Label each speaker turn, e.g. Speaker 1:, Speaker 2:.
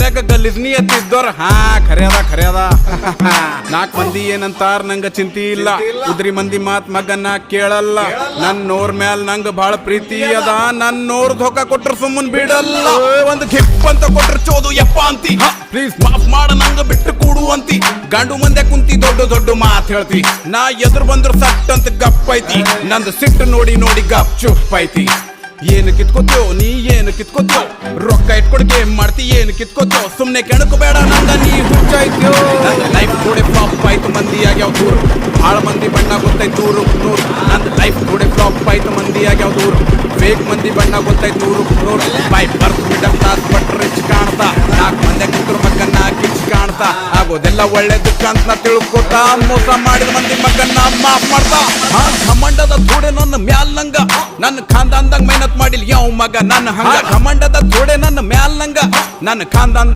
Speaker 1: ಏರಿಯಾದಾಗ ಗಲಿಜ್ನಿ ಎತ್ತಿದ್ದೋರ್ ಖರ್ಯಾದ 4 ಮಂದಿ ಏನಂತಾರ ನಂಗ ಚಿಂತಿ ಇಲ್ಲ. ಉದ್ರಿ ಮಂದಿ ಮಾತ್ ಮಗನ ಕೇಳಲ್ಲ. ನನ್ನೋರ್ ಮ್ಯಾಲ್ ನಂಗ ಬಾಳ ಪ್ರೀತಿ ಅದ. ನನ್ನೋರ್ ಧೋಕ ಕೊಟ್ರ ಸುಮ್ಮನ್ ಬಿಡಲ್ಲ. ಒಂದ್ ಗಿಪ್ ಅಂತ ಕೊಟ್ರ ಚೋದು ಯಪ್ಪ ಅಂತಿ. ಪ್ಲೀಸ್ ಮಾಫ್ ಮಾಡ ನಂಗ ಬಿಟ್ಟು ಕೂಡು ಅಂತಿ. ಗಂಡು ಮಂದೆ ಕುಂತಿ ದೊಡ್ಡ ಮಾತ್ ಹೇಳ್ತಿ. ನಾ ಎದುರು ಬಂದ್ರು ಸಟ್ ಅಂತ ಗಪ್ ಐತಿ. ನಂದು ಸಿಟ್ಟು ನೋಡಿ ಗಪ್ ಚುಪ್ ಐತಿ. ಏನು ಕಿತ್ಕೋತೋ ನೀ ಏನು ಕಿತ್ಕೋತೋ, ರೊಕ್ಕ ಇಟ್ಕೊಡ್ ಗೇಮ್ ಮಾಡ್ತಿ ಏನು ಕಿತ್ಕೋತೋ. ಸುಮ್ನೆ ಕೆಣಕಬೇಡ ನಂಗ ನೀ ಹುಚ್ಚಾಯ್ತೋ. ನನ್ನ ಲೈಫ್ ಥೋಡೆ ಫ್ಲಾಪ್ ಆಯ್ತು, ಮಂದಿ ಆಗ್ಯಾವ ದೂರು. ಭಾಳ ಮಂದಿ ಬಣ್ಣ ಗೊತ್ತಾಯ್ತು 100. ನನ್ನ ಲೈಫ್ ಥೋಡೆ ಫ್ಲಾಪ್ ಆಯ್ತು, ಮಂದಿ ಆಗ್ಯಾವ ದೂರು. ಬೇಗ ಮಂದಿ ಬಣ್ಣ ಗೊತ್ತಾಯ್ತು 100. By birth middle class but rich ಕಾಣ್ತಾ. 4 ಮಂದಿ ಕುಂತ್ರು ಮಗನ್ನ ಕಿಚ್ ಕಾಣ್ತಾ. ಆಗೋದೆಲ್ಲ ಒಳ್ಳೇದಕ್ಕಂತ ತಿಳ್ಕೊತಾ. ಮೋಸ ಮಾಡಿದ ಮಂದಿ ಮಗನ್ನ ಮಾಫ್ ಮಾಡ್ತಾ. ಘಮಂಡದ ಥೋಡೆ ನನ್ನ ಮ್ಯಾಲ್ ನಂಗ. ನನ್ನ ಖಾನ್ದಾನ್ದಾಗ ಮೆಹನತ್ ಮಾಡಿಲ್ ಯಾವ ಮಗ ನನ್ನ ಹಂಗ. ಘಮಂಡದ ಥೋಡೆ ನನ್ನ ಮ್ಯಾಲ್ ನಂಗ. ನನ್ನ ಖಾನ್ದಾನ್